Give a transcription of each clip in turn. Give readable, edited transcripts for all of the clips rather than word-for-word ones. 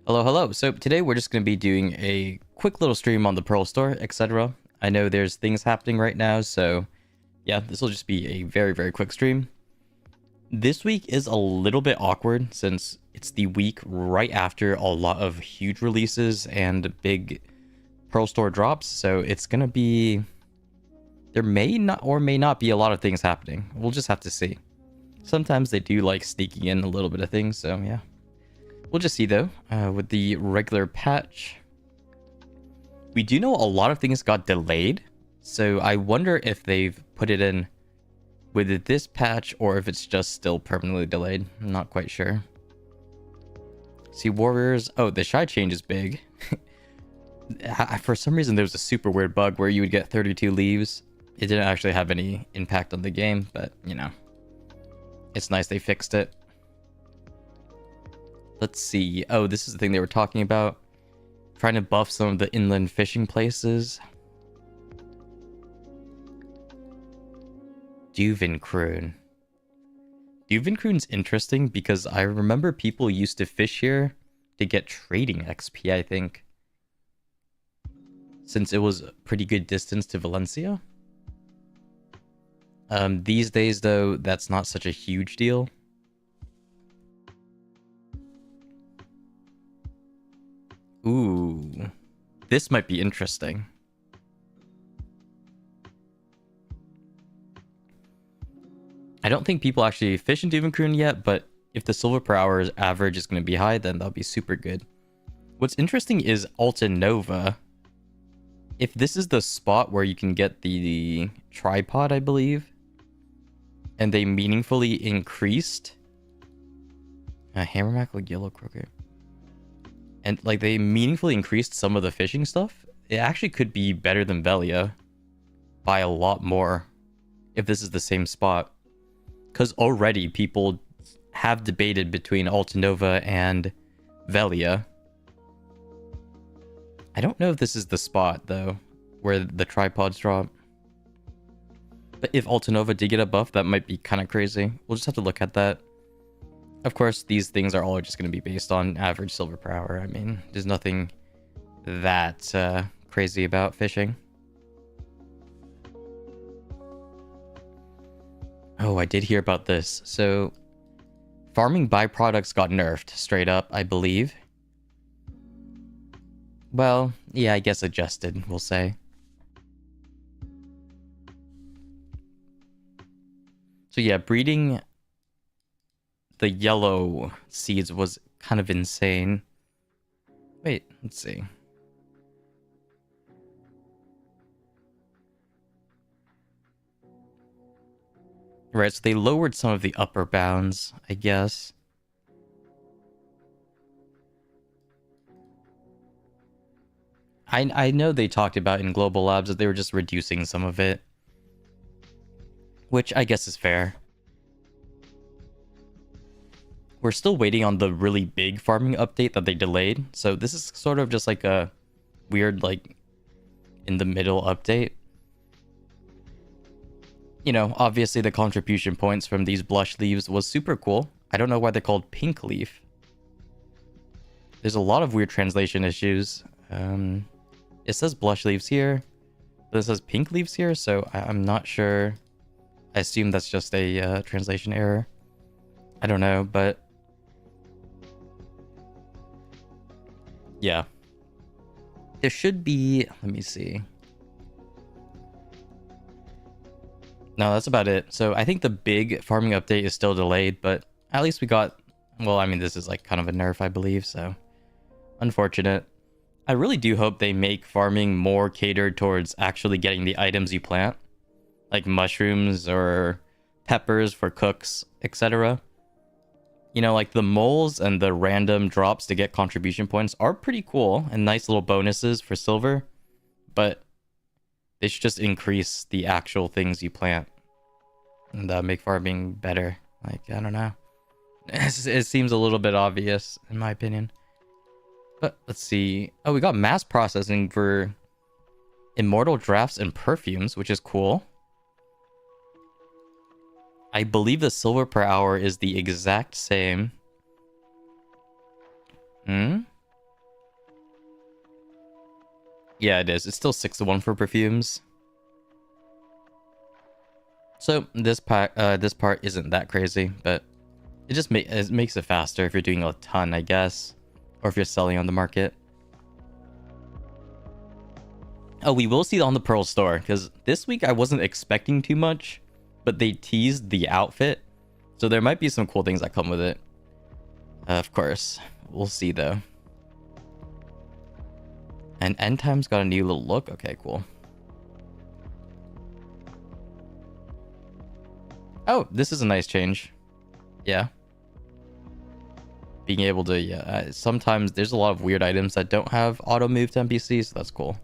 Hello, hello. So today we're just going to be doing a quick little stream on the Pearl Store, etc. I know there's things happening right now, so yeah, this will just be a very, very quick stream. This week is a little bit awkward since it's the week right after a lot of huge releases and big Pearl Store drops, so it's going to be... There may not or may not be a lot of things happening. We'll just have to see. Sometimes they do like sneaking in a little bit of things, so yeah. We'll just see though, with the regular patch. We do know a lot of things got delayed, so I wonder if they've put it in with this patch or if it's just still permanently delayed. I'm not quite sure. See, Warriors... Oh, the Shy change is big. For some reason, there was a super weird bug where you would get 32 leaves. It didn't actually have any impact on the game, but, you know. It's nice they fixed it. Let's see. Oh, this is the thing they were talking about. Trying to buff some of the inland fishing places. Duvenkroon. Duvenkroon's interesting because I remember people used to fish here to get trading XP, I think. Since it was a pretty good distance to Valencia. These days, though, that's not such a huge deal. Ooh, this might be interesting. I don't think people actually fish in Duvenkroon yet, but if the silver per hour average is going to be high, then that'll be super good. What's interesting is Alta Nova. If this is the spot where you can get the tripod, I believe, and they meaningfully increased Hammermack, like Yellow Croaker, and like they meaningfully increased some of the fishing stuff, it actually could be better than Velia by a lot more if this is the same spot. Because already people have debated between Altanova and Velia. I don't know if this is the spot, though, where the tripods drop. But if Altanova did get a buff, that might be kind of crazy. We'll just have to look at that. Of course, these things are all just going to be based on average silver per hour. I mean, there's nothing that crazy about fishing. Oh, I did hear about this. So, farming byproducts got nerfed, straight up, I believe. Well, yeah, I guess adjusted, we'll say. So yeah, breeding the yellow seeds was kind of insane. Wait, let's see. Right, so they lowered some of the upper bounds, I guess. I know they talked about in Global Labs that they were just reducing some of it. Which I guess is fair. We're still waiting on the really big farming update that they delayed. So this is sort of just like a weird, like, in the middle update. You know, obviously the contribution points from these blush leaves was super cool. I don't know why they're called pink leaf. There's a lot of weird translation issues. It says blush leaves here, but it says pink leaves here, so I'm not sure. I assume that's just a translation error. I don't know, but... yeah. There should be... let me see. No, that's about it. So I think the big farming update is still delayed, but at least we got... well, I mean, this is like kind of a nerf, I believe, so... unfortunate. I really do hope they make farming more catered towards actually getting the items you plant. Like mushrooms or peppers for cooks, etc. You know, like the moles and the random drops to get contribution points are pretty cool and nice little bonuses for silver. But they should just increase the actual things you plant and make farming better. Like, I don't know. It seems a little bit obvious, in my opinion. But let's see. Oh, we got mass processing for immortal drafts and perfumes, which is cool. I believe the silver per hour is the exact same. Yeah, it is. It's still 6 to 1 for perfumes. So this part isn't that crazy, but it makes it faster if you're doing a ton, I guess, or if you're selling on the market. Oh, we will see it on the Pearl store, because this week I wasn't expecting too much, but they teased the outfit, so there might be some cool things that come with it. Of course, we'll see though. And End Time's got a new little look. Okay, cool. Oh, this is a nice change. Yeah. Being able to, yeah, sometimes there's a lot of weird items that don't have auto move to NPCs, so that's cool.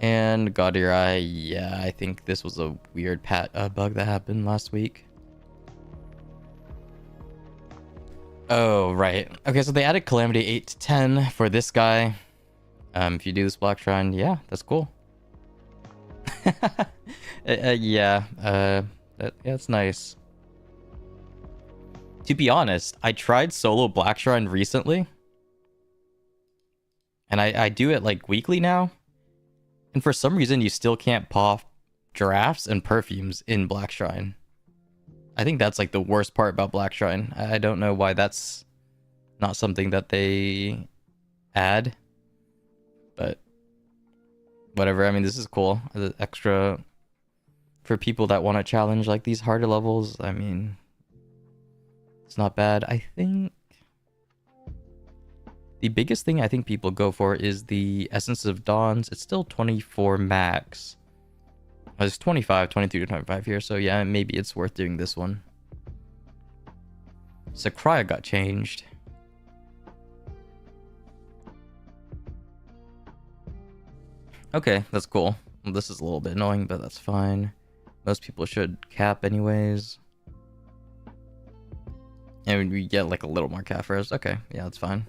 And God Your Eye, yeah, I think this was a weird bug that happened last week. Oh, right. Okay, so they added Calamity 8 to 10 for this guy. If you do this Black Shrine, yeah, that's cool. Yeah, that's nice. To be honest, I tried solo Black Shrine recently. And I do it like weekly now. And for some reason, you still can't pop giraffes and perfumes in Black Shrine. I think that's like the worst part about Black Shrine. I don't know why that's not something that they add. But whatever. I mean, this is cool. The extra for people that want to challenge like these harder levels. I mean, it's not bad. I think the biggest thing I think people go for is the Essence of Dawns. It's still 24 max. It's 25, 23 to 25 here. So yeah, maybe it's worth doing this one. Sakurai got changed. Okay, that's cool. Well, this is a little bit annoying, but that's fine. Most people should cap anyways. And we get like a little more cap first. Okay, yeah, that's fine.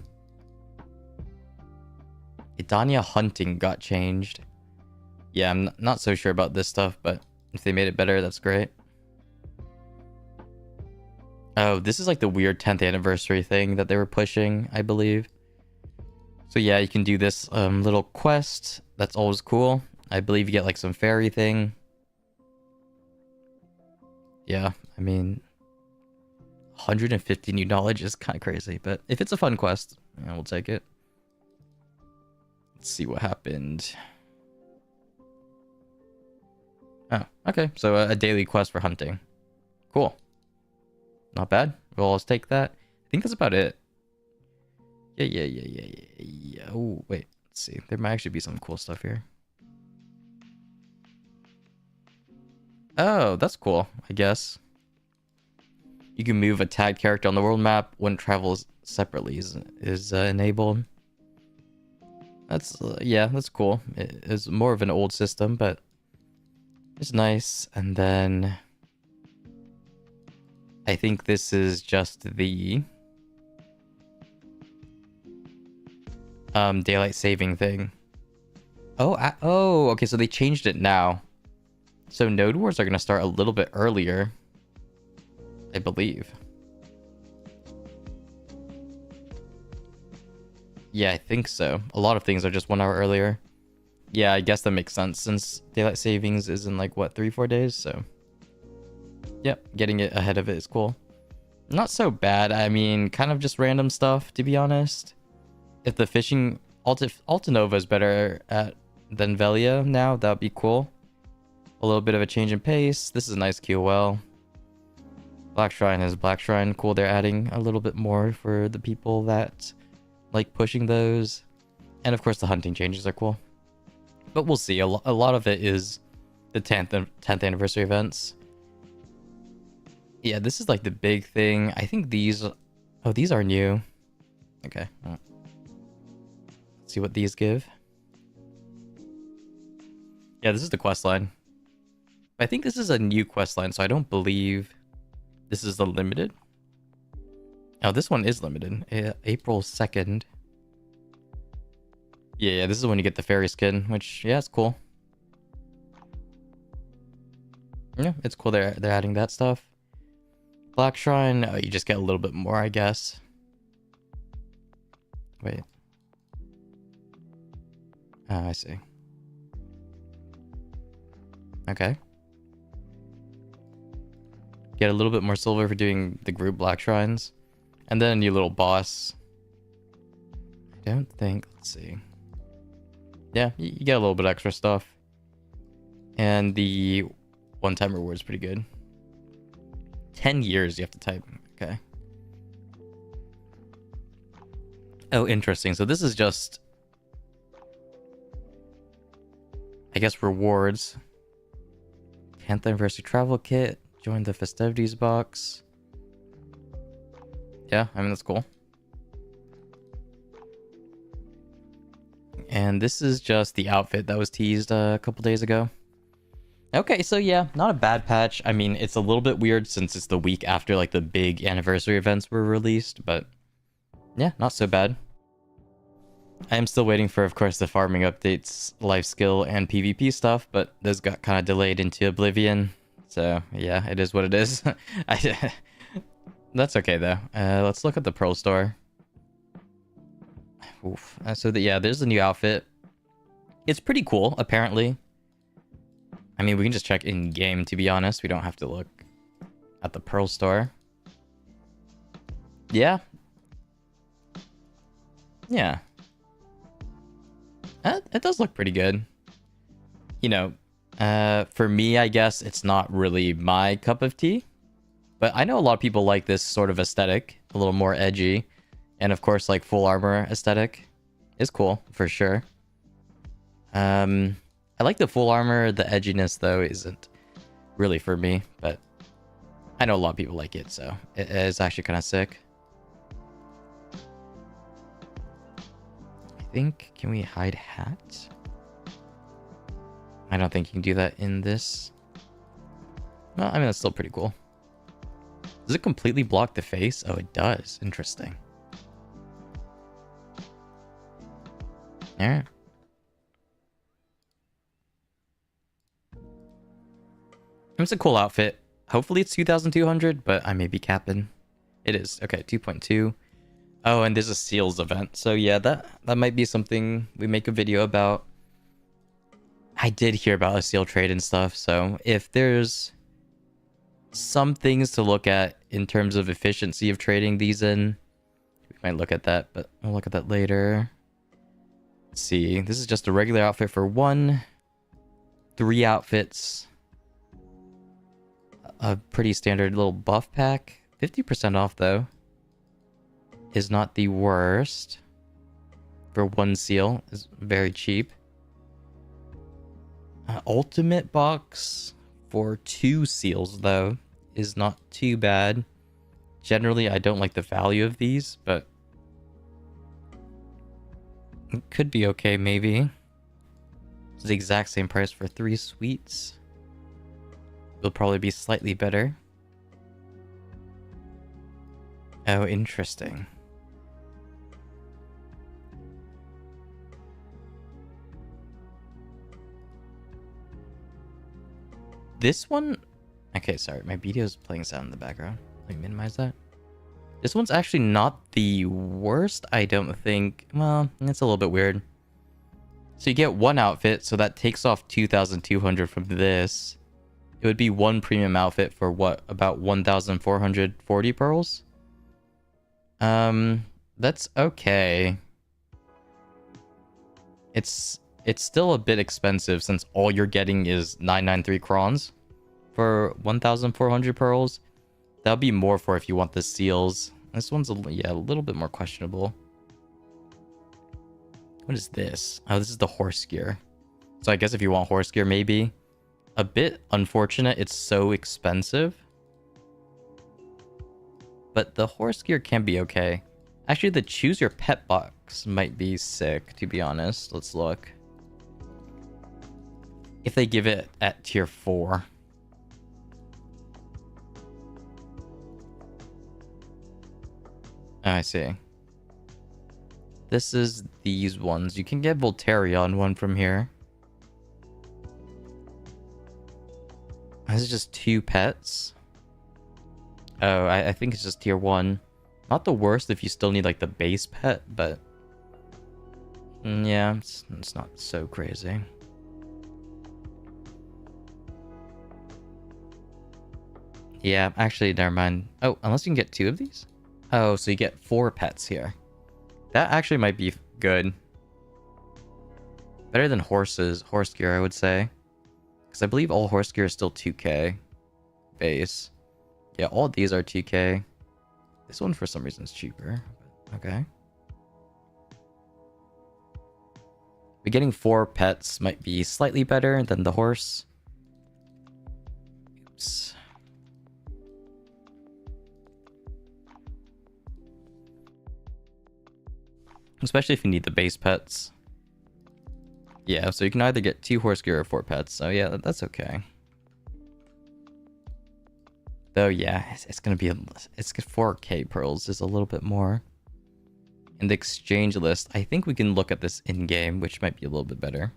Idania Hunting got changed. Yeah, I'm not so sure about this stuff, but if they made it better, that's great. Oh, this is like the weird 10th anniversary thing that they were pushing, I believe. So yeah, you can do this little quest. That's always cool. I believe you get like some fairy thing. Yeah, I mean, 150 new knowledge is kind of crazy, but if it's a fun quest, yeah, we'll take it. Let's see what happened. Oh, okay. So a daily quest for hunting. Cool. Not bad. We'll always take that. I think that's about it. Yeah. Oh, wait. Let's see. There might actually be some cool stuff here. Oh, that's cool, I guess. You can move a tagged character on the world map when travels separately is enabled. That's, yeah, that's cool. It's more of an old system, but it's nice. And then I think this is just the daylight saving thing. Oh, okay, so they changed it now. So Node Wars are going to start a little bit earlier, I believe. Yeah, I think so. A lot of things are just 1 hour earlier. Yeah, I guess that makes sense since daylight savings is in like, what, 3-4 days? So, yep, getting it ahead of it is cool. Not so bad. I mean, kind of just random stuff, to be honest. If the fishing... Altanova is better than Velia now, that would be cool. A little bit of a change in pace. This is a nice QOL. Black Shrine is Black Shrine. Cool, they're adding a little bit more for the people that like pushing those. And of course the hunting changes are cool. But we'll see. A lot of it is the 10th anniversary events. Yeah, this is like the big thing. I think these... Oh, these are new. Okay. Well, let's see what these give. Yeah, this is the quest line. I think this is a new quest line, so I don't believe this is the limited. Oh, this one is limited. April 2nd. Yeah, this is when you get the fairy skin, which, yeah, it's cool. Yeah, it's cool they're adding that stuff. Black Shrine, oh, you just get a little bit more, I guess. Wait. Oh, I see. Okay. Get a little bit more silver for doing the group black shrines. And then a new little boss. I don't think... Let's see. Yeah, you get a little bit extra stuff. And the one-time reward is pretty good. 10 years you have to type. Okay. Oh, interesting. So this is just... I guess rewards. 10th anniversary travel kit. Join the festivities box. Yeah, I mean, that's cool. And this is just the outfit that was teased a couple days ago. Okay, so yeah, not a bad patch. I mean, it's a little bit weird since it's the week after like the big anniversary events were released, but yeah, not so bad. I am still waiting for, of course, the farming updates, life skill, and PvP stuff, but those got kind of delayed into oblivion. So yeah, it is what it is. That's okay though. Let's look at the Pearl store. Oof. Yeah, there's a new outfit. It's pretty cool, apparently. I mean, we can just check in game, to be honest. We don't have to look at the Pearl store. Yeah. Yeah. It does look pretty good. You know, for me, I guess it's not really my cup of tea. But I know a lot of people like this sort of aesthetic, a little more edgy. And of course, like full armor aesthetic is cool, for sure. I like the full armor. The edginess, though, isn't really for me. But I know a lot of people like it, so it is actually kind of sick. I think, can we hide hat? I don't think you can do that in this. Well, I mean, that's still pretty cool. Does it completely block the face? Oh, it does. Interesting. Alright. It's a cool outfit. Hopefully it's 2,200, but I may be capping. It is. Okay, 2.2. Oh, and there's a seals event. So yeah, that might be something we make a video about. I did hear about a seal trade and stuff, so if there's some things to look at in terms of efficiency of trading these in, we might look at that, but we'll look at that later. Let's see. This is just a regular outfit for 1. 3 outfits. A pretty standard little buff pack. 50% off, though. Is not the worst. For 1 seal. Is very cheap. Ultimate box for 2 seals, though, is not too bad. Generally, I don't like the value of these, but it could be okay, maybe. It's the exact same price for 3 sweets. It'll probably be slightly better. Oh, interesting. This one... Okay, sorry. My BDO is playing sound in the background. Let me minimize that. This one's actually not the worst, I don't think. Well, it's a little bit weird. So you get 1 outfit, so that takes off 2,200 from this. It would be 1 premium outfit for what? About 1,440 pearls? That's okay. It's still a bit expensive since all you're getting is 993 crons for 1,400 pearls. That'll be more for if you want the seals. This one's a little bit more questionable. What is this? Oh, this is the horse gear. So I guess if you want horse gear, maybe. A bit unfortunate, it's so expensive. But the horse gear can be okay. Actually, the choose your pet box might be sick, to be honest. Let's look. If they give it at tier 4. Oh, I see. This is these ones. You can get Voltarion one from here. This is just 2 pets. Oh, I think it's just tier 1. Not the worst if you still need like the base pet, but Yeah, it's not so crazy. Yeah, actually, never mind. Oh, unless you can get 2 of these? Oh, so you get 4 pets here. That actually might be good. Better than horse gear, I would say. Because I believe all horse gear is still 2k base. Yeah, all these are 2k. This one, for some reason, is cheaper. Okay. But getting 4 pets might be slightly better than the horse. Oops. Especially if you need the base pets. Yeah, so you can either get 2 horse gear or 4 pets. So yeah, that's okay. Though yeah, it's gonna be it's 4k pearls is a little bit more. In the exchange list, I think we can look at this in game, which might be a little bit better.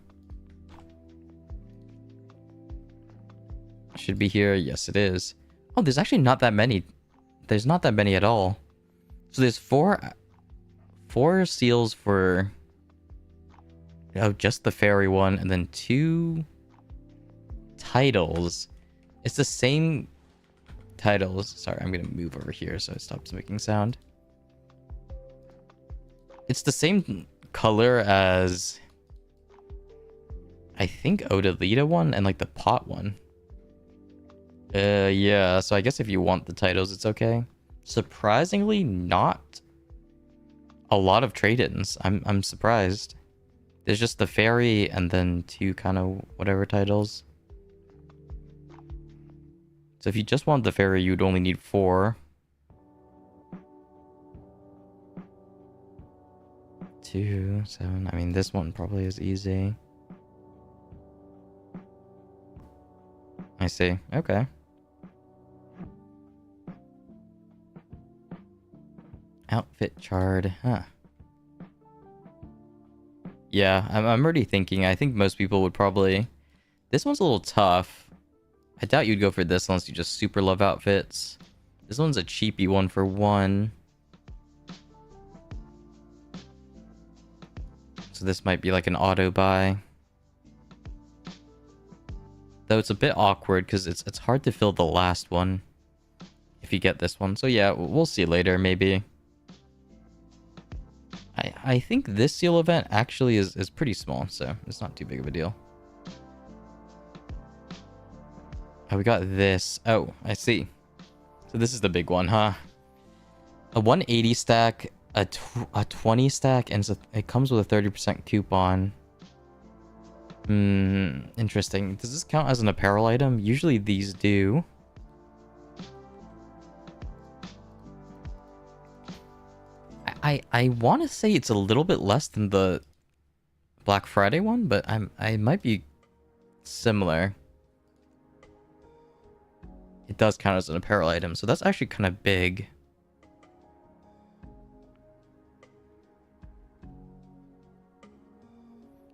Should be here. Yes, it is. Oh, there's actually not that many. There's not that many at all. So there's four seals for just the fairy one, and then 2 titles. It's the same titles. Sorry, I'm gonna move over here so it stops making sound. It's the same color as I think Odalita one and like the pot one. Yeah, so I guess if you want the titles, it's okay. Surprisingly, not a lot of trade-ins. I'm surprised. There's just the fairy and then 2 kind of whatever titles. So if you just want the fairy, you'd only need 4. 2, 7. I mean, this one probably is easy. I see. Okay. Outfit chart. Huh. Yeah, I'm already thinking. I think most people would probably... This one's a little tough. I doubt you'd go for this unless you just super love outfits. This one's a cheapy one for 1. So this might be like an auto buy. Though it's a bit awkward because it's hard to fill the last one if you get this one. So yeah, we'll see later maybe. I think this seal event actually is pretty small, so it's not too big of a deal. Oh, we got this. Oh, I see. So this is the big one, huh? A 180 stack, a 20 stack, and it comes with a 30% coupon. Interesting. Does this count as an apparel item? Usually these do. I want to say it's a little bit less than the Black Friday one, but I might be similar. It does count as an apparel item, so that's actually kind of big.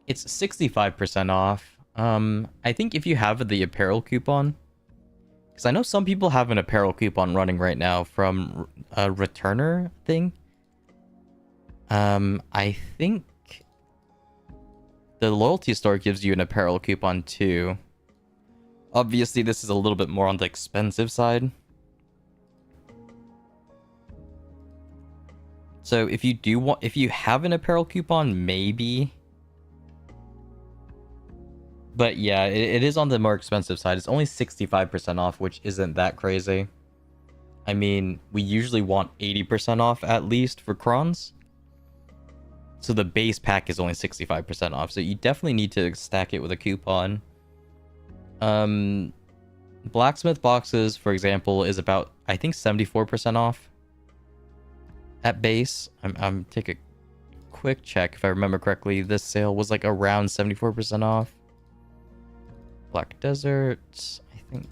It's 65% off. I think if you have the apparel coupon, because I know some people have an apparel coupon running right now from a returner thing. I think the loyalty store gives you an apparel coupon too. Obviously, this is a little bit more on the expensive side. So if you have an apparel coupon, maybe. But yeah, it is on the more expensive side. It's only 65% off, which isn't that crazy. I mean, we usually want 80% off at least for crons. So the base pack is only 65% off. So you definitely need to stack it with a coupon. Blacksmith boxes, for example, is about, I think, 74% off at base. I'm take a quick check if I remember correctly. This sale was like around 74% off. Black Desert, I think.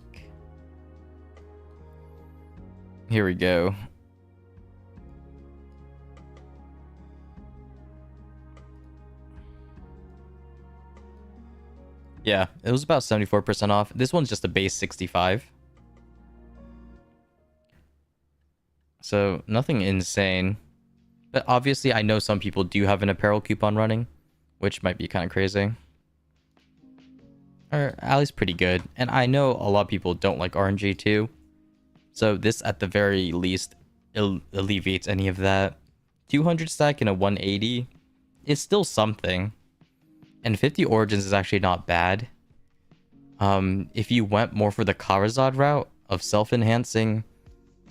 Here we go. Yeah, it was about 74% off. This one's just a base 65. So, nothing insane. But obviously, I know some people do have an apparel coupon running. which might be kind of crazy. Or at least pretty good. And I know a lot of people don't like RNG too. So this at the very least alleviates any of that. 200 stack and a 180 is still something. And 50 origins is actually not bad. If you went more for the Karazad route of self-enhancing,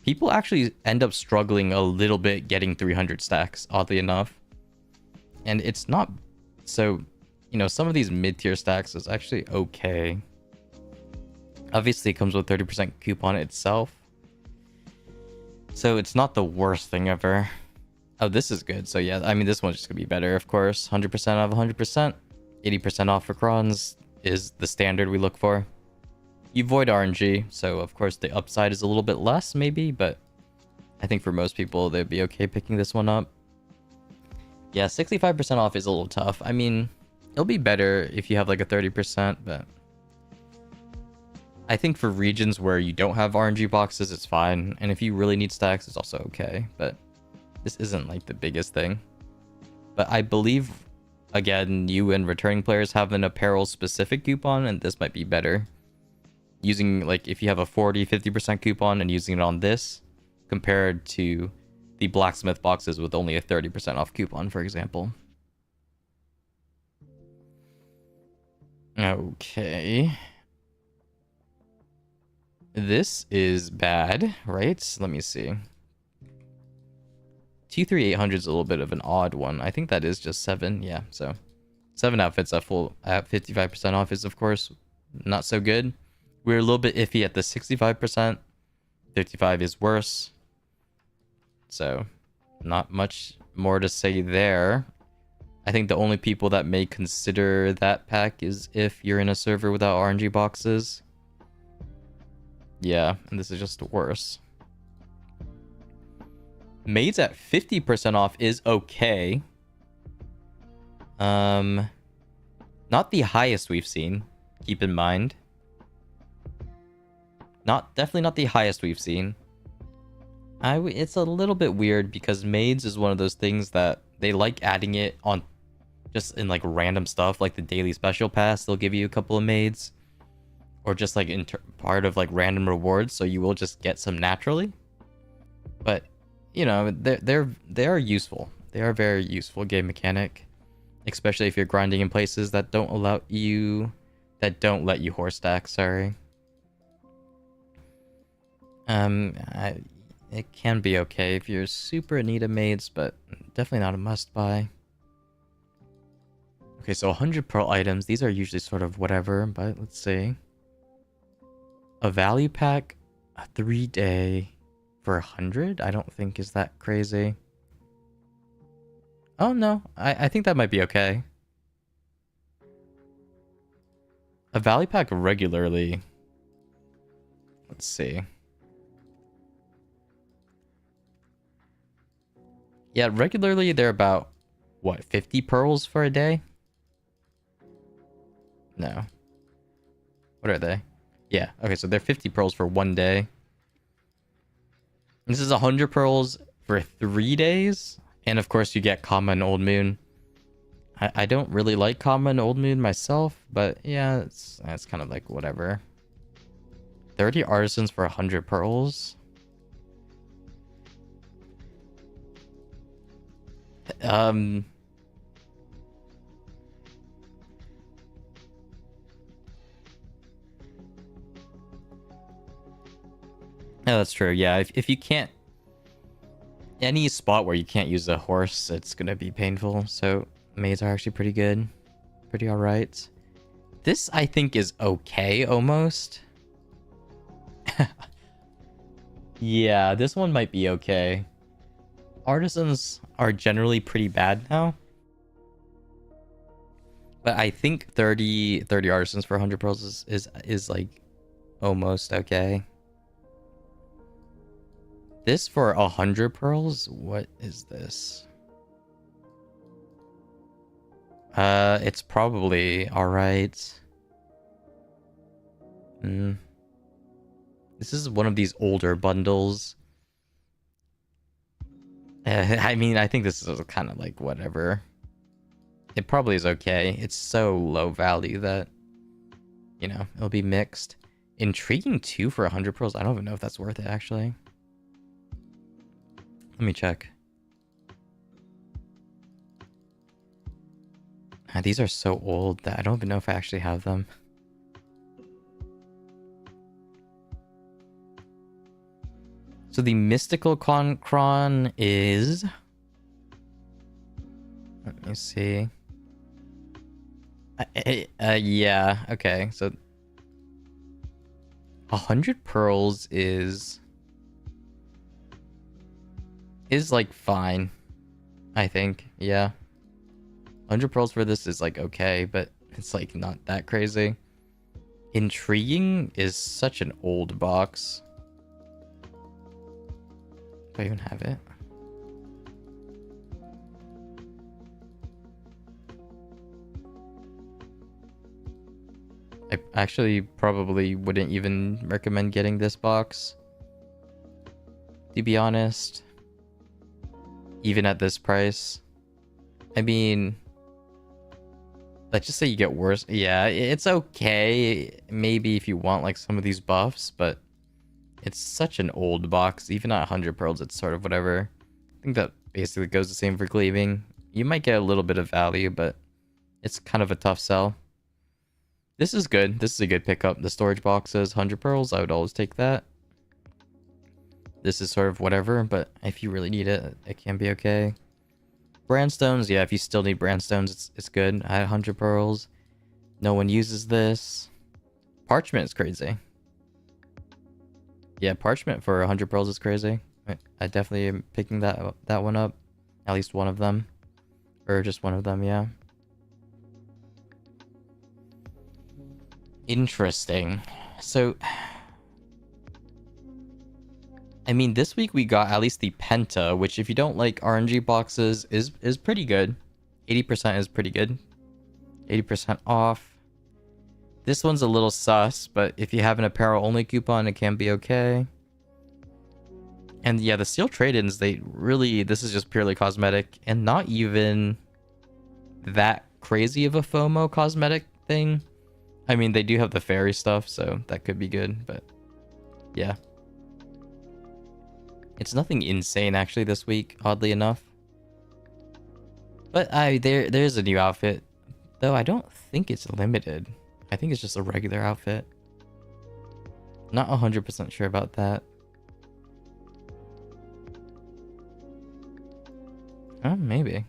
people actually end up struggling a little bit getting 300 stacks, oddly enough. And it's not so, you know, some of these mid-tier stacks is actually okay. Obviously, it comes with 30% coupon itself. So it's not the worst thing ever. Oh, this is good. So yeah, I mean, this one's just gonna be better, of course. 100% off 100%. 80% off for crons is the standard we look for. You avoid RNG, so of course the upside is a little bit less, maybe, but I think for most people, they'd be okay picking this one up. Yeah, 65% off is a little tough. I mean, it'll be better if you have like a 30%, but I think for regions where you don't have RNG boxes, it's fine. And if you really need stacks, it's also okay. But this isn't like the biggest thing. But I believe, again, you and returning players have an apparel specific coupon, and this might be better. Using, like, if you have a 40-50% coupon and using it on this, compared to the blacksmith boxes with only a 30% off coupon, for example. Okay. This is bad, right? Let me see. T3800 is a little bit of an odd one. I think that is just 7. Yeah, so 7 outfits at 55% off is, of course, not so good. We're a little bit iffy at the 65%. 55 is worse. So, not much more to say there. I think the only people that may consider that pack is if you're in a server without RNG boxes. Yeah, and this is just worse. Maids at 50% off is okay. Not the highest we've seen, keep in mind. Definitely not the highest we've seen. It's a little bit weird because maids is one of those things that they like adding it on just in like random stuff, like the daily special pass. They'll give you a couple of maids, or just like in part of like random rewards, so you will just get some naturally. But you know, they are useful. They are a very useful game mechanic, especially if you're grinding in places that don't let you horse stack. Sorry. It can be okay if you're super in need of maids, but definitely not a must-buy. Okay, so 100 pearl items. These are usually sort of whatever, but let's see. A value pack, a 3-day for 100? I don't think is that crazy. Oh, no. I think that might be okay. A value pack regularly. Let's see. Yeah, regularly they're about, what, 50 pearls for a day? No. What are they? Yeah, okay, so they're 50 pearls for 1 day. This is 100 pearls for 3 days. And of course you get Kama and Old Moon. I don't really like Kama and Old Moon myself, but yeah, it's kind of like whatever. 30 artisans for 100 pearls. Oh, that's true. Yeah, if you can't, any spot where you can't use a horse, it's gonna be painful. So maids are actually pretty good, pretty all right. This I think is okay almost. Yeah, this one might be okay. Artisans are generally pretty bad now, but I think 30 artisans for 100 pearls is like almost okay. This for 100 pearls? What is this? It's probably alright. This is one of these older bundles. I mean, I think this is kind of like whatever. It probably is okay. It's so low value that, you know, it'll be mixed. Intriguing 2 for 100 pearls. I don't even know if that's worth it, actually. Let me check. These are so old that I don't even know if I actually have them. So the mystical Kron is... Let me see. Yeah, okay. So 100 pearls is like fine, I think. Yeah. 100 pearls for this is like okay, but it's like not that crazy. Intriguing is such an old box. Do I even have it? I actually probably wouldn't even recommend getting this box, to be honest. Even at this price. I mean, let's just say you get worse. Yeah, it's okay. Maybe if you want like some of these buffs, but it's such an old box. Even at 100 pearls, it's sort of whatever. I think that basically goes the same for cleaving. You might get a little bit of value, but it's kind of a tough sell. This is good. This is a good pickup. The storage box says 100 pearls. I would always take that. This is sort of whatever, but if you really need it, it can be okay. Brandstones, yeah, if you still need brandstones, it's good. I had 100 pearls. No one uses this. Parchment is crazy. Yeah, parchment for 100 pearls is crazy. I definitely am picking that one up. At least one of them. Or just one of them, yeah. Interesting. So, I mean, this week we got at least the Penta, which if you don't like RNG boxes is pretty good. 80% is pretty good. 80% off. This one's a little sus, but if you have an apparel only coupon, it can be okay. And yeah, the seal trade-ins, this is just purely cosmetic and not even that crazy of a FOMO cosmetic thing. I mean, they do have the fairy stuff, so that could be good, but yeah. It's nothing insane actually this week, oddly enough. But there's a new outfit, though I don't think it's limited. I think it's just a regular outfit. Not 100% sure about that. Oh, maybe.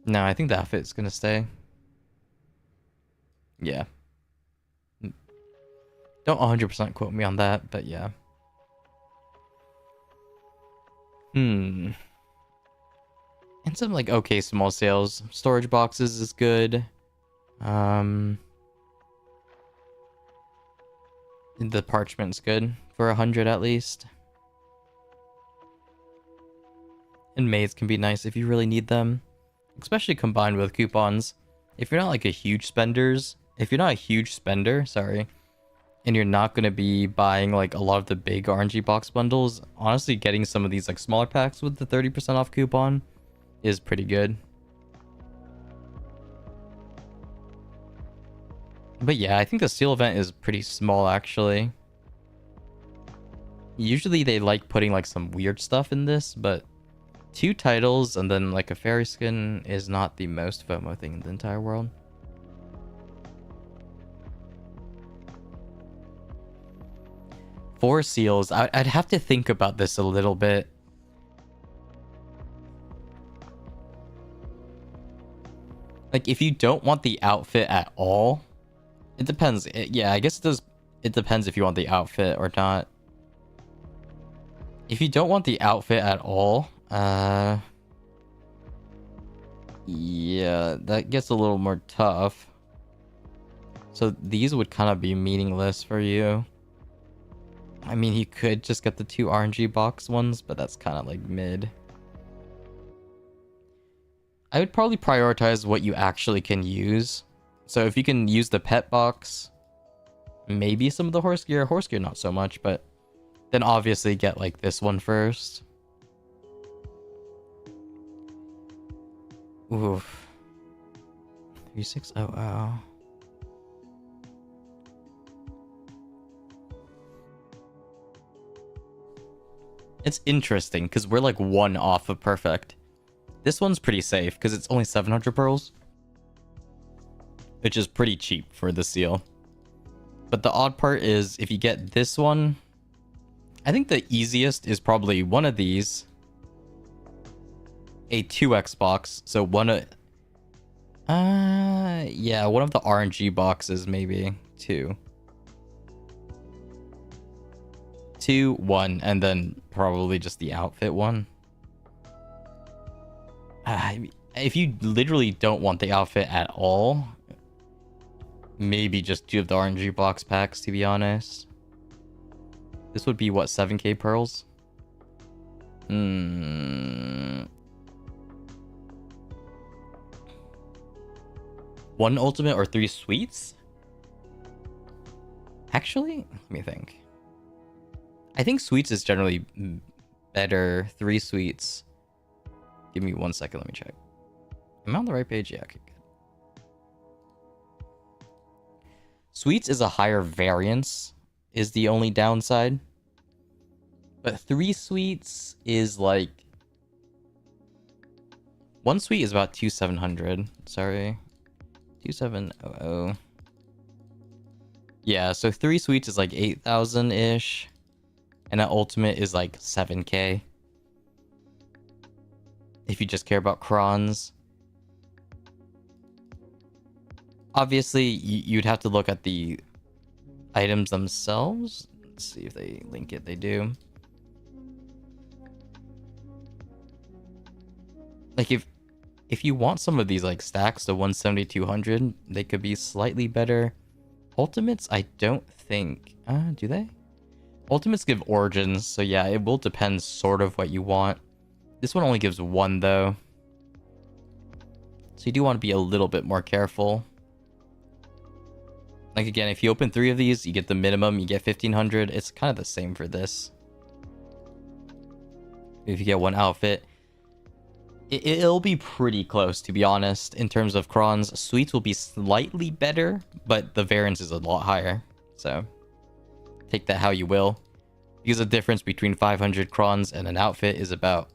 No, I think the outfit's gonna stay. Yeah. Don't 100% quote me on that, but yeah. And some like okay small sales. Storage boxes is good. The parchment's good for 100 at least. And maids can be nice if you really need them, especially combined with coupons. If you're not like a huge spender, sorry, and you're not going to be buying like a lot of the big RNG box bundles, honestly getting some of these like smaller packs with the 30% off coupon is pretty good. But yeah, I think the seal event is pretty small actually. Usually they like putting like some weird stuff in this, but 2 titles and then like a fairy skin is not the most FOMO thing in the entire world. Four seals. I'd have to think about this a little bit. Like, if you don't want the outfit at all, it depends. Yeah, I guess it does. It depends if you want the outfit or not. If you don't want the outfit at all, yeah, that gets a little more tough. So these would kind of be meaningless for you. I mean, you could just get the 2 RNG box ones, but that's kind of like mid. I would probably prioritize what you actually can use. So if you can use the pet box, maybe some of the horse gear not so much, but then obviously get like this one first. Oof. 3600. It's interesting because we're like one off of perfect. This one's pretty safe because it's only 700 pearls, which is pretty cheap for the seal. But the odd part is if you get this one, I think the easiest is probably one of these. A 2x box. So one of... yeah, one of the RNG boxes maybe. 2. 2, 1, and then probably just the outfit one. If you literally don't want the outfit at all, maybe just 2 of the RNG box packs, to be honest. This would be, what, 7k pearls? One ultimate or 3 sweets? Actually, let me think. I think sweets is generally better. 3 sweets. Give me 1 second, let me check. Am I on the right page? Yeah, okay, good. Sweets is a higher variance, is the only downside. But 3 sweets is like... 1 sweet is about 2,700. Sorry. 2,700. Yeah, so 3 sweets is like 8,000-ish. And an ultimate is like 7k. If you just care about crons. Obviously, you'd have to look at the items themselves. Let's see if they link it. They do. Like if you want some of these like stacks to 170, 200, they could be slightly better. Ultimates, I don't think... do they? Ultimates give origins, so yeah, it will depend sort of what you want. This one only gives 1 though. So you do want to be a little bit more careful. Like again, if you open 3 of these, you get the minimum, you get 1,500. It's kind of the same for this. If you get 1 outfit, it'll be pretty close, to be honest, in terms of crons. Sweets will be slightly better, but the variance is a lot higher. So take that how you will. Because the difference between 500 crons and an outfit is about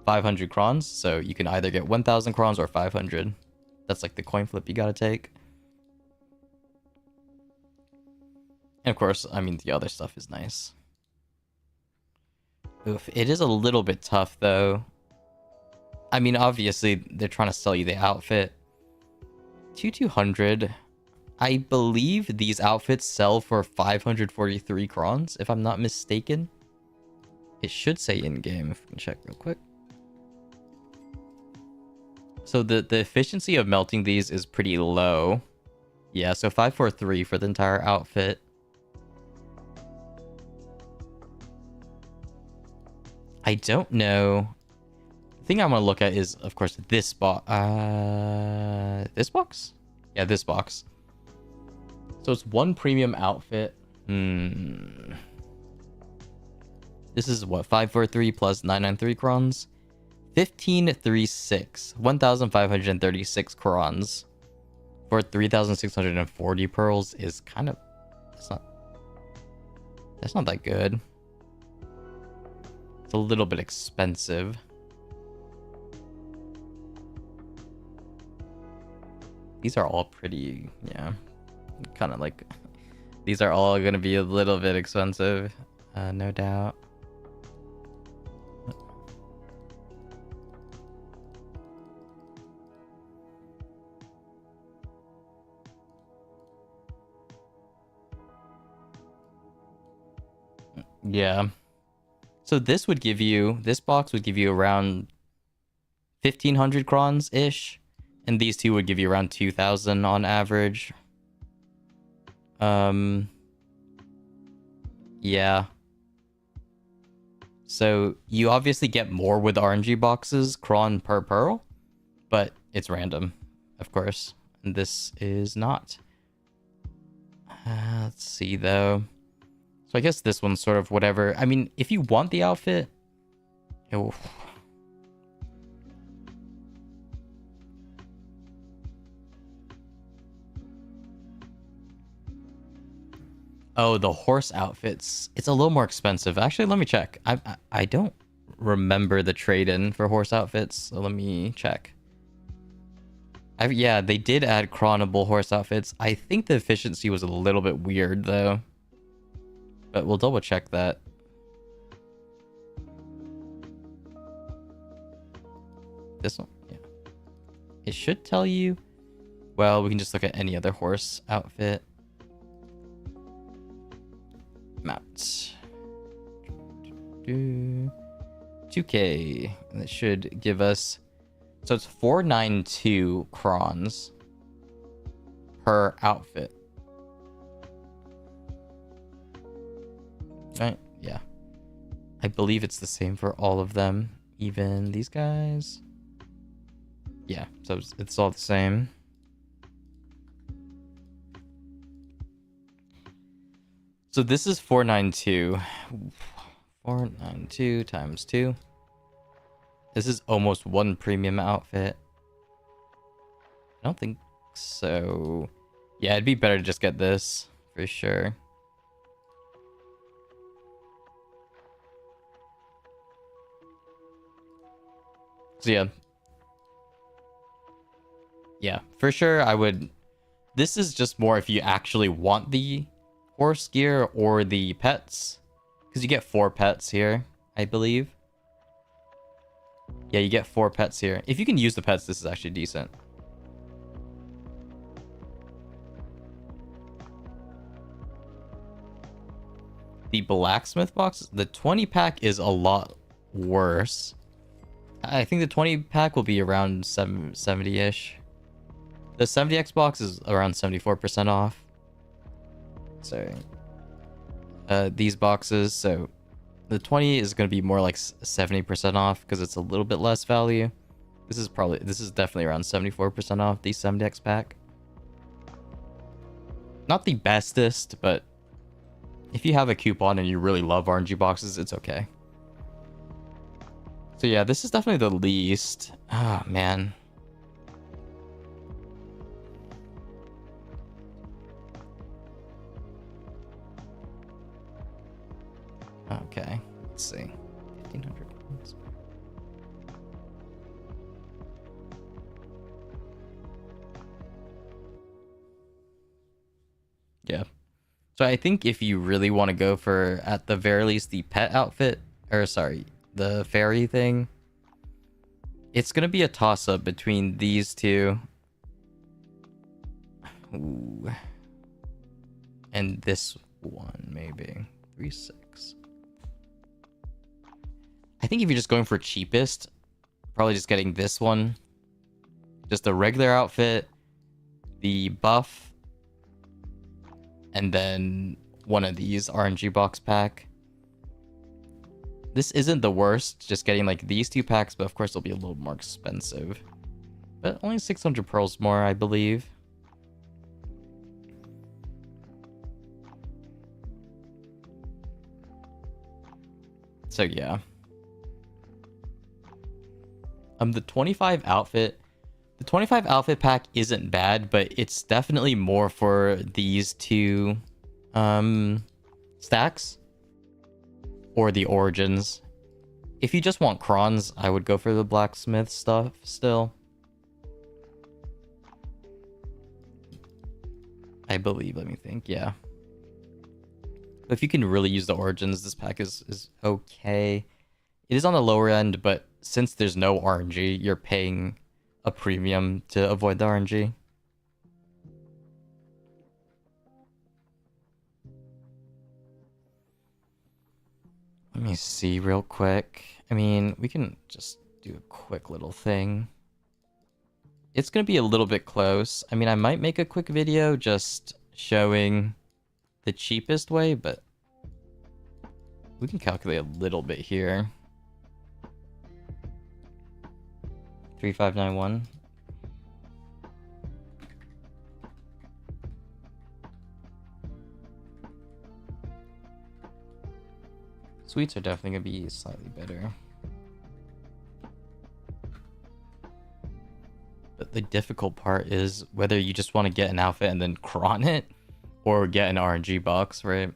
500 crons. So you can either get 1,000 crons or 500. That's like the coin flip you gotta take. And of course, I mean, the other stuff is nice. Oof, it is a little bit tough though. I mean, obviously, they're trying to sell you the outfit. 2,200. I believe these outfits sell for 543 crons, if I'm not mistaken. It should say in-game, if we can check real quick. So the efficiency of melting these is pretty low. Yeah, so 543 for the entire outfit. I don't know. The thing I want to look at is, of course, this box. This box? Yeah, this box. So it's 1 premium outfit. This is what? 543 plus 993 crons? 1,536. 1,536 crons. For 3,640 pearls is kind of... That's not that good. It's a little bit expensive. These are all pretty, yeah. Kind of like... These are all going to be a little bit expensive. No doubt. Yeah. So this would give you... This box would give you around 1,500 crons-ish. And these two would give you around 2,000 on average. Yeah. So you obviously get more with RNG boxes, cron per pearl, but it's random, of course. And this is not. Let's see though. So I guess this one's sort of whatever. I mean, if you want the outfit, Oh, the horse outfits. It's a little more expensive. Actually, let me check. I don't remember the trade-in for horse outfits, so let me check. Yeah, they did add chronable horse outfits. I think the efficiency was a little bit weird, though. But we'll double check that. This one? Yeah. It should tell you. Well, we can just look at any other horse outfit. Mounts. 2K. And it should give us... So it's 492 crons per outfit. Right? Yeah. I believe it's the same for all of them. Even these guys. Yeah, so it's all the same. So this is 492. 492 times 2. This is almost one premium outfit. I don't think so. Yeah, it'd be better to just get this for sure. So yeah. Yeah, for sure I would... This is just more if you actually want the horse gear or the pets. Because you get 4 pets here, I believe. Yeah, you get 4 pets here. If you can use the pets, this is actually decent. The blacksmith box, the 20 pack is a lot worse. I think the 20 pack will be around 70-ish. The 70x box is around 74% off. So, these boxes, so the 20 is going to be more like 70% off because it's a little bit less value. This is definitely around 74% off the 70x pack. Not the bestest, but if you have a coupon and you really love RNG boxes, it's okay. So yeah, this is definitely the least. Ah, man. Okay, let's see. 1,500 coins. Yeah. So I think if you really want to go for, at the very least, the pet outfit, or sorry, the fairy thing, it's going to be a toss-up between these two. Ooh. And this one, maybe. 3-6. I think if you're just going for cheapest, probably just getting this one. Just a regular outfit, the buff, and then one of these RNG box pack. This isn't the worst, just getting like these 2 packs, but of course it'll be a little more expensive. But only 600 pearls more, I believe. So yeah. The 25 outfit pack isn't bad, but it's definitely more for these 2 stacks or the origins. If you just want crons, I would go for the blacksmith stuff still. I believe, let me think, yeah. But if you can really use the origins, this pack is okay. It is on the lower end, but since there's no RNG, you're paying a premium to avoid the RNG. Let me see real quick. I mean, we can just do a quick little thing. It's going to be a little bit close. I mean, I might make a quick video just showing the cheapest way, but we can calculate a little bit here. 3591. Sweets are definitely going to be slightly better. But the difficult part is whether you just want to get an outfit and then cron it, Or get an RNG box, right?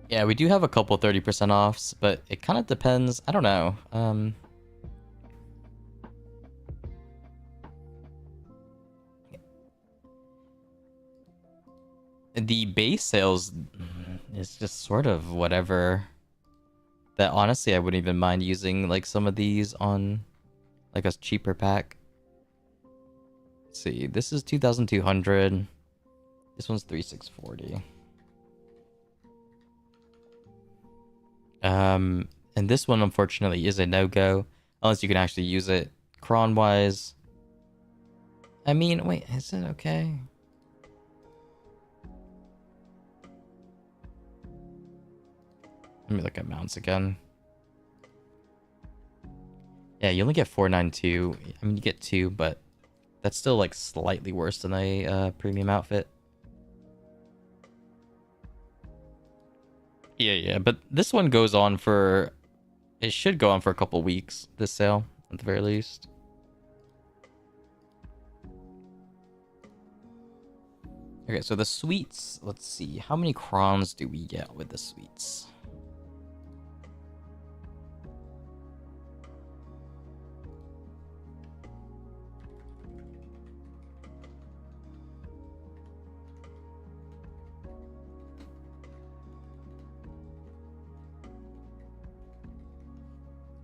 Yeah, we do have a couple 30% offs, but it kind of depends. I don't know. The base sales is just sort of whatever. That honestly, I wouldn't even mind using like some of these on like a cheaper pack. Let's see, this is 2,200. This one's 3,640. And this one unfortunately is a no-go unless you can actually use it cron-wise. I mean, wait, is it okay? Let me look at mounts again. Yeah, you only get 492. I mean, you get 2, but that's still like slightly worse than a premium outfit. Yeah, but this one goes on for... It should go on for a couple weeks, this sale, at the very least. Okay, so the sweets, let's see. How many crons do we get with the sweets?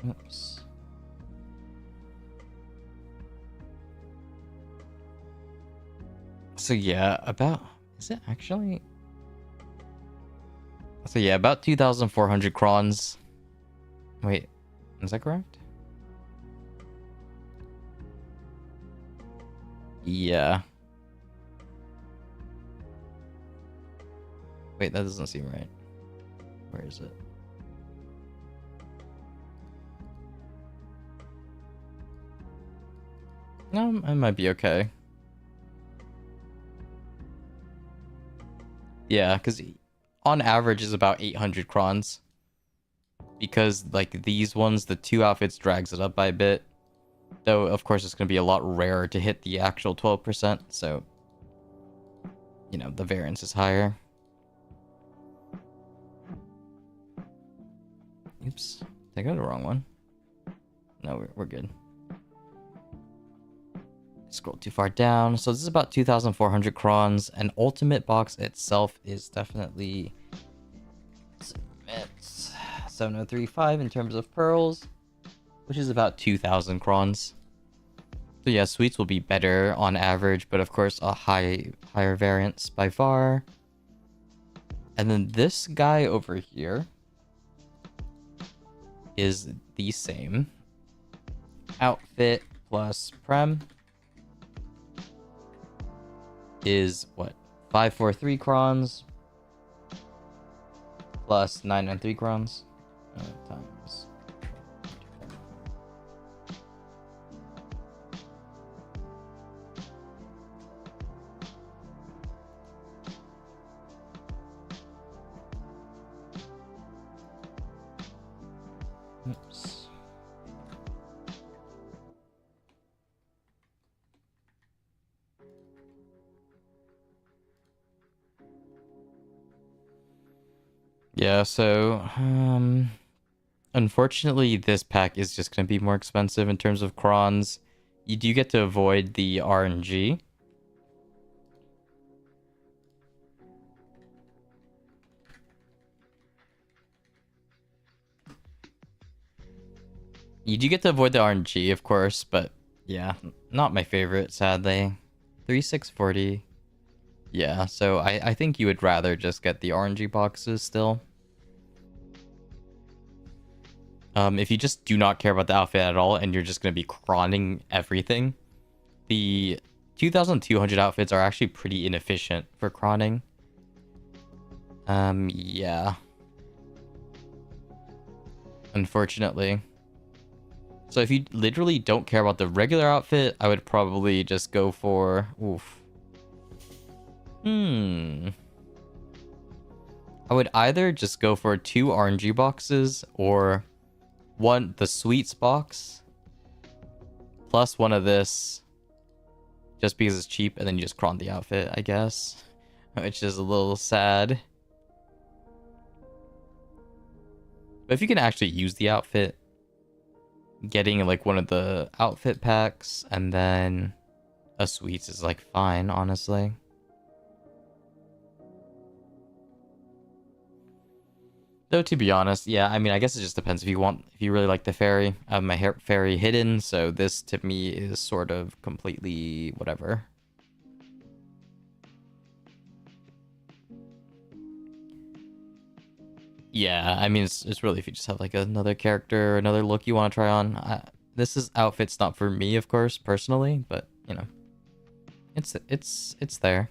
Oops. So yeah, about... Is it actually... So yeah, about 2,400 crons. Wait, is that correct? Yeah. Wait, that doesn't seem right. Where is it? No, I might be okay. Yeah, because on average is about 800 crons. Because, like, these ones, the 2 outfits drags it up by a bit. Though, of course, it's going to be a lot rarer to hit the actual 12%, so... You know, the variance is higher. Oops. Did I go to the wrong one? No, we're good. Scroll too far down. So this is about 2,400 crons. An ultimate box itself is definitely 7,035 in terms of pearls, which is about 2,000 crons. So yeah, sweets will be better on average, but of course a higher variance by far. And then this guy over here is the same. Outfit plus prem is what? 543 crons plus 993 crons times. Oops. Yeah, so unfortunately this pack is just going to be more expensive in terms of crons. You do get to avoid the RNG. You do get to avoid the RNG, of course, but yeah, not my favorite, sadly. 3,640. Yeah, so I think you would rather just get the RNG boxes still. If you just do not care about the outfit at all and you're just going to be cronning everything, the 2,200 outfits are actually pretty inefficient for cronning. Yeah. Unfortunately. So if you literally don't care about the regular outfit, I would probably just go for... Oof. I I would either just go for 2 RNG boxes or the sweets box plus one of this just because it's cheap, and then you just cron the outfit, I guess, which is a little sad. But if you can actually use the outfit, getting like one of the outfit packs and then a sweets is like fine, honestly. Though to be honest, yeah, I mean, I guess it just depends if you really like the fairy. I have my fairy hidden, so this to me is sort of completely whatever. Yeah, I mean, it's really if you just have like another character, another look you want to try on. This outfit's not for me, of course, personally, but you know, it's there.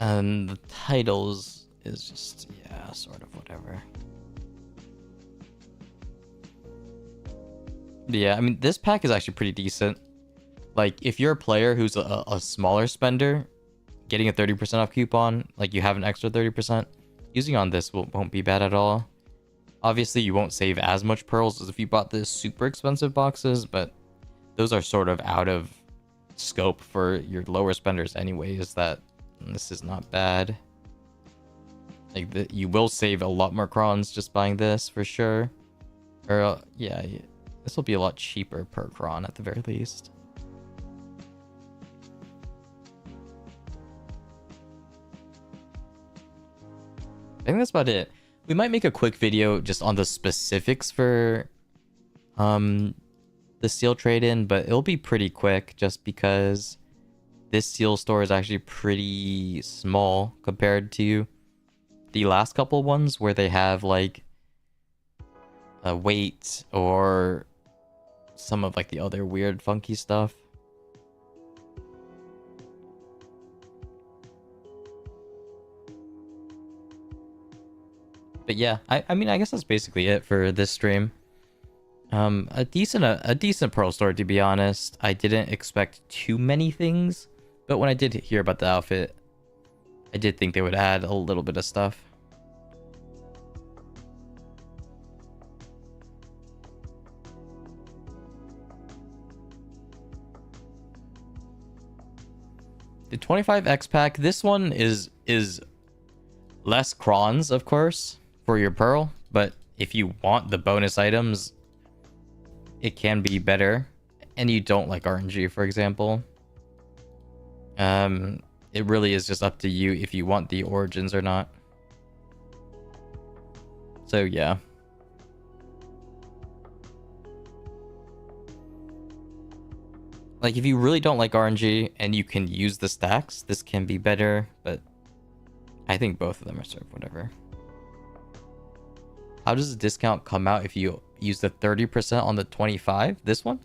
And the titles is just, yeah, sort of whatever. Yeah, I mean, this pack is actually pretty decent. Like, if you're a player who's a smaller spender, getting a 30% off coupon, like you have an extra 30%, using on this won't be bad at all. Obviously, you won't save as much pearls as if you bought the super expensive boxes, but those are sort of out of scope for your lower spenders anyways. That this is not bad. Like, you will save a lot more crons just buying this for sure. Or yeah, this will be a lot cheaper per cron at the very least. I think that's about it. We might make a quick video just on the specifics for the seal trade-in, but it'll be pretty quick just because this seal store is actually pretty small compared to the last couple ones where they have like a weight or some of like the other weird funky stuff. But yeah, I mean, I guess that's basically it for this stream. A decent pearl store, to be honest. I didn't expect too many things, but when I did hear about the outfit, I did think they would add a little bit of stuff. The 25x pack, this one is less crons, of course, for your pearl, but if you want the bonus items, it can be better, and you don't like RNG, for example. It really is just up to you if you want the origins or not. So yeah. Like, if you really don't like RNG and you can use the stacks, this can be better, but I think both of them are sort of whatever. How does the discount come out if you use the 30% on the 25? This one?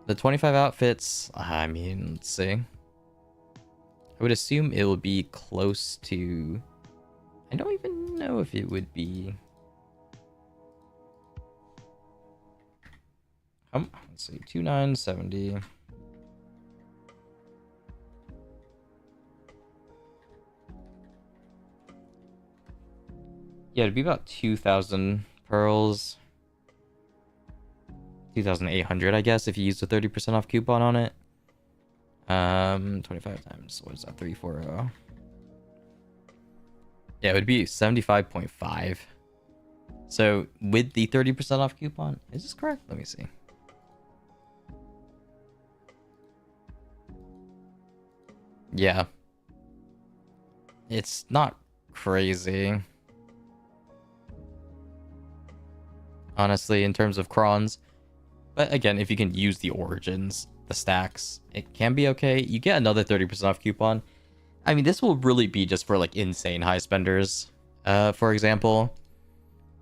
The 25 outfits, I mean, let's see. I would assume it will be close to... I don't even know if it would be... let's see, 2970. Yeah, it'd be about 2,000 pearls. 2,800, I guess, if you use the 30% off coupon on it. 25 times, what is that, 340? Yeah, it would be 75.5. So, with the 30% off coupon, is this correct? Let me see. Yeah. It's not crazy. Honestly, in terms of crons. But again, if you can use the origins, the stacks, it can be okay. You get another 30% off coupon. I mean, this will really be just for like insane high spenders. For example,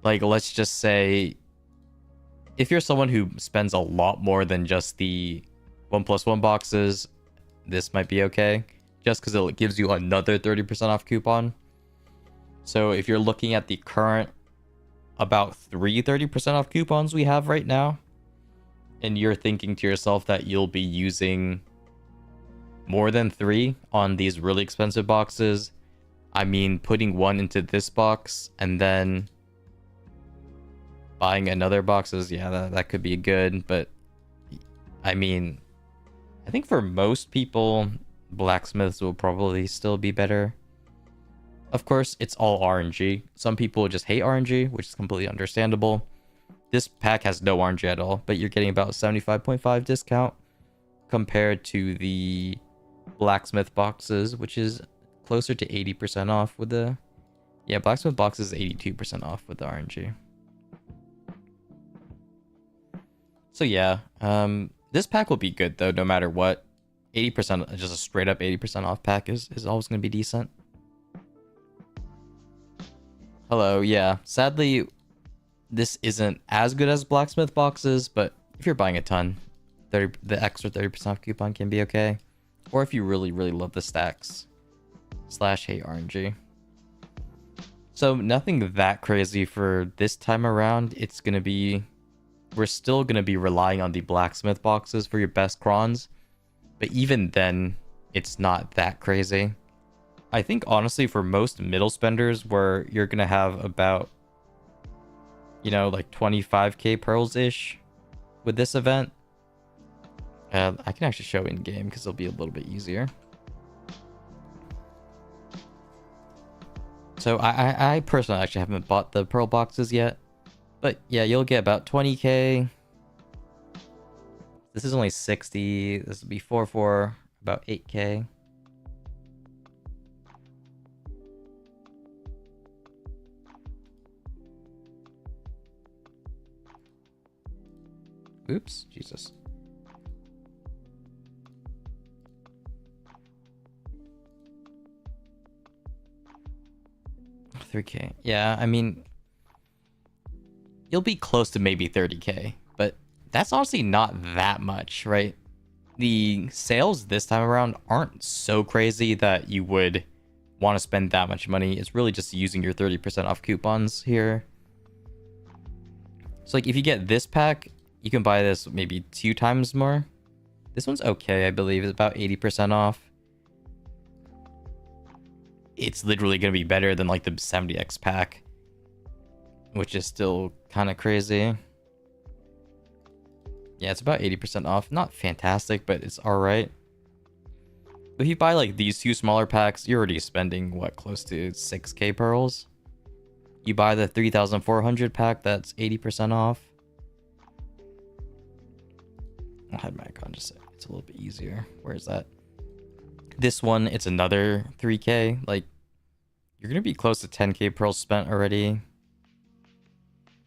like, let's just say if you're someone who spends a lot more than just the 1+1 boxes, this might be okay. Just because it gives you another 30% off coupon. So if you're looking at the current about 30% off coupons we have right now, and you're thinking to yourself that you'll be using more than 3 on these really expensive boxes. I mean, putting 1 into this box and then buying another boxes, yeah, that could be good. But I mean, I think for most people, blacksmiths will probably still be better. Of course, it's all RNG. Some people just hate RNG, which is completely understandable. This pack has no RNG at all, but you're getting about 75.5 discount compared to the blacksmith boxes, which is closer to 80% off with the... Yeah, blacksmith boxes is 82% off with the RNG. So yeah, this pack will be good though, no matter what. 80%, just a straight up 80% off pack is always going to be decent. Hello, yeah. Sadly, this isn't as good as blacksmith boxes, but if you're buying a ton, the extra 30% off coupon can be okay. Or if you really, really love the stacks / hate RNG. So nothing that crazy for this time around. It's going to be... We're still going to be relying on the blacksmith boxes for your best crons. But even then, it's not that crazy. I think, honestly, for most middle spenders, where you're going to have about, you know, like 25k pearls-ish with this event. I can actually show in-game because it'll be a little bit easier. So I personally actually haven't bought the pearl boxes yet. But yeah, you'll get about 20k. This is only 60. This will be 4 about 8k. Oops, Jesus. $3k. Yeah, I mean, you'll be close to maybe 30k, but that's honestly not that much, right? The sales this time around aren't so crazy that you would want to spend that much money. It's really just using your 30% off coupons here. So like if you get this pack, you can buy this maybe 2 times more. This one's okay, I believe. It's about 80% off. It's literally going to be better than like the 70x pack, which is still kind of crazy. Yeah, it's about 80% off. Not fantastic, but it's alright. If you buy like these 2 smaller packs, you're already spending, what, close to 6k pearls? You buy the 3,400 pack, that's 80% off. I'll have my icon just so it's a little bit easier. Where is that? This one, it's another 3k. Like, you're going to be close to 10k pearls spent already.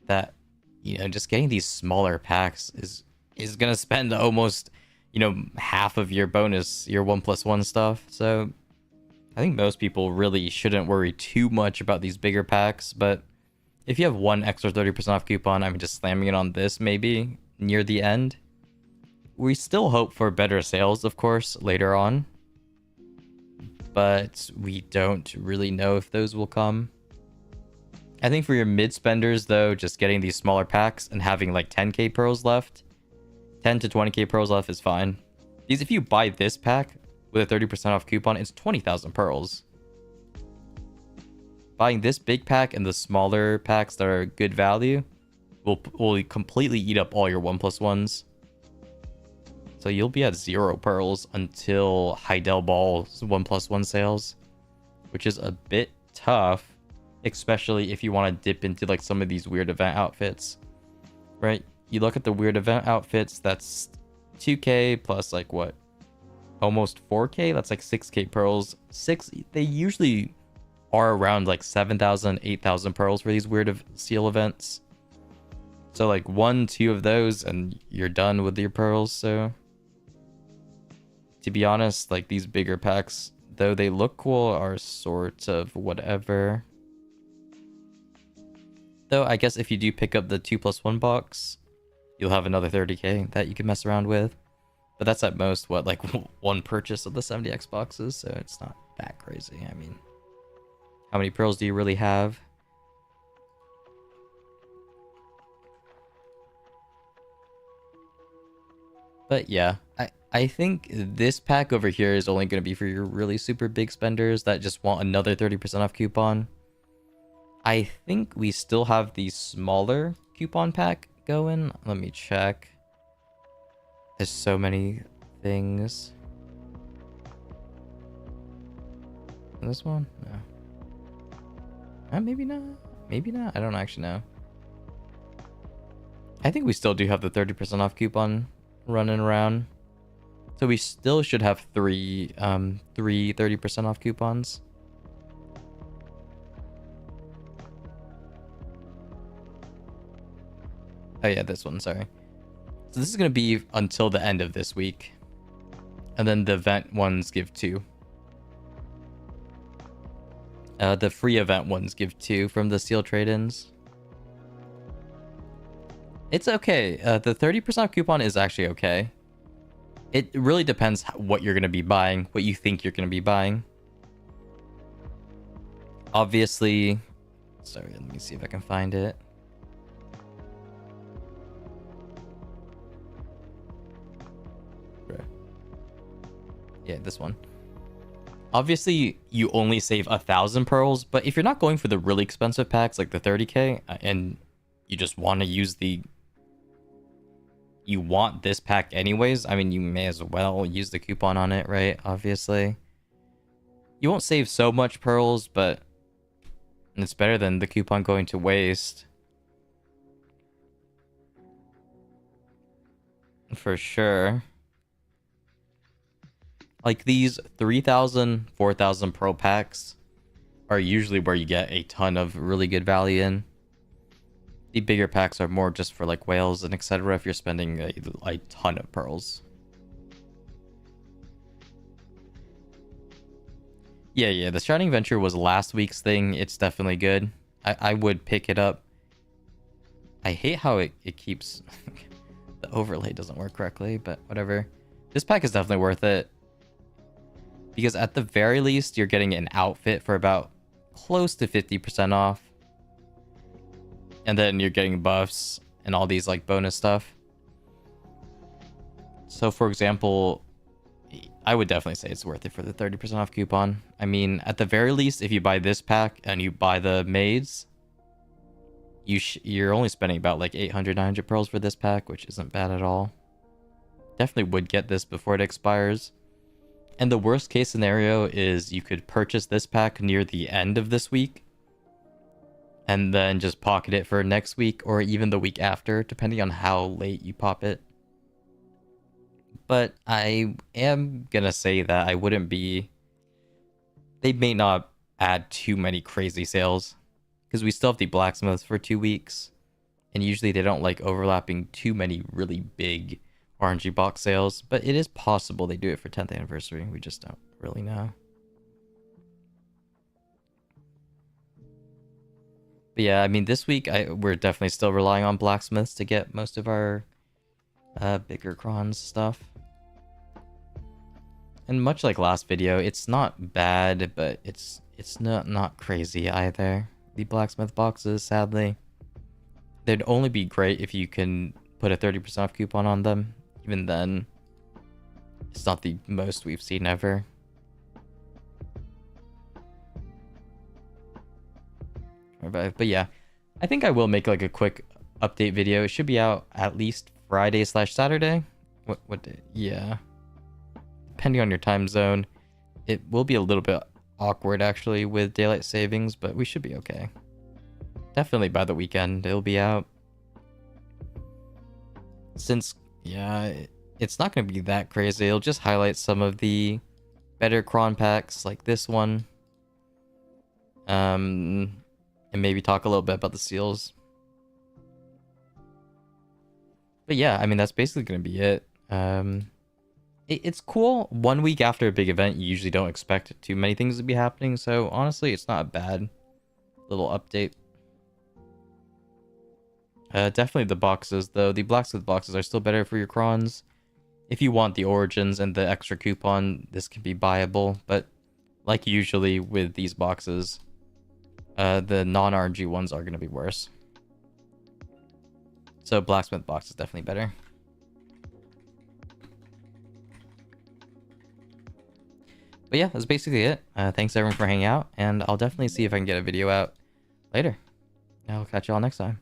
That, you know, just getting these smaller packs is going to spend almost, you know, half of your bonus, your 1+1 stuff. So I think most people really shouldn't worry too much about these bigger packs. But if you have one extra 30% off coupon, I'm just slamming it on this maybe near the end. We still hope for better sales, of course, later on. But we don't really know if those will come. I think for your mid spenders, though, just getting these smaller packs and having like 10k pearls left, 10 to 20k pearls left is fine. Because if you buy this pack with a 30% off coupon, it's 20,000 pearls. Buying this big pack and the smaller packs that are good value will completely eat up all your 1+1s. So you'll be at 0 pearls until Heidel Ball's 1+1 sales, which is a bit tough, especially if you want to dip into like some of these weird event outfits, right? You look at the weird event outfits, that's 2k plus like what? Almost 4k? That's like 6k pearls. They usually are around like 7,000, 8,000 pearls for these weird seal events. So like 1, 2 of those and you're done with your pearls, so... To be honest, like these bigger packs, though they look cool, are sort of whatever. Though I guess if you do pick up the 2+1 box, you'll have another 30k that you can mess around with. But that's at most, what, like one purchase of the 70x boxes, so it's not that crazy. I mean, how many pearls do you really have? But yeah, I think this pack over here is only going to be for your really super big spenders that just want another 30% off coupon. I think we still have the smaller coupon pack going. Let me check. There's so many things. This one? No. Maybe not. Maybe not. I don't actually know. I think we still do have the 30% off coupon running around. So we still should have three 30% off coupons. Oh yeah, this one, sorry. So this is going to be until the end of this week. And then the event ones give 2. The free event ones give 2 from the seal trade-ins. It's okay. The 30% off coupon is actually okay. It really depends what you're going to be buying, what you think you're going to be buying. Obviously, sorry, let me see if I can find it. Yeah, this one. Obviously, you only save 1,000 pearls, but if you're not going for the really expensive packs like the 30k, and you just want to use you want this pack anyways, I mean, you may as well use the coupon on it, right? Obviously. You won't save so much pearls, but it's better than the coupon going to waste. For sure. Like these 3,000, 4,000 pearl packs are usually where you get a ton of really good value in. The bigger packs are more just for like whales and etc. if you're spending a ton of pearls. Yeah, the Shining Venture was last week's thing. It's definitely good. I would pick it up. I hate how it keeps... the overlay doesn't work correctly, but whatever. This pack is definitely worth it. Because at the very least, you're getting an outfit for about close to 50% off. And then you're getting buffs and all these like bonus stuff. So for example, I would definitely say it's worth it for the 30% off coupon. I mean, at the very least, if you buy this pack and you buy the maids, you're only spending about like 800, 900 pearls for this pack, which isn't bad at all. Definitely would get this before it expires. And the worst case scenario is you could purchase this pack near the end of this week and then just pocket it for next week or even the week after, depending on how late you pop it. But I am gonna say that I wouldn't be... They may not add too many crazy sales, because we still have the blacksmiths for 2 weeks, and usually they don't like overlapping too many really big RNG box sales, but it is possible they do it for 10th anniversary. We just don't really know. But yeah, I mean, this week we're definitely still relying on blacksmiths to get most of our bigger crons stuff. And much like last video, it's not bad, but it's not crazy either. The blacksmith boxes, sadly, they'd only be great if you can put a 30% off coupon on them. Even then, it's not the most we've seen ever. But yeah, I think I will make like a quick update video. It should be out at least Friday/Saturday. What day? Yeah. Depending on your time zone, it will be a little bit awkward actually with daylight savings, but we should be okay. Definitely by the weekend it'll be out. Since, yeah, it's not going to be that crazy. It'll just highlight some of the better cron packs like this one. And maybe talk a little bit about the seals. But yeah, I mean, that's basically going to be it. It's cool. 1 week after a big event, you usually don't expect too many things to be happening. So honestly, it's not a bad little update. Definitely the boxes, though. The blacksmith boxes are still better for your crons. If you want the origins and the extra coupon, this can be buyable. But like usually with these boxes, the non-RNG ones are going to be worse. So blacksmith box is definitely better. But yeah, that's basically it. Thanks everyone for hanging out, and I'll definitely see if I can get a video out later. I'll catch y'all next time.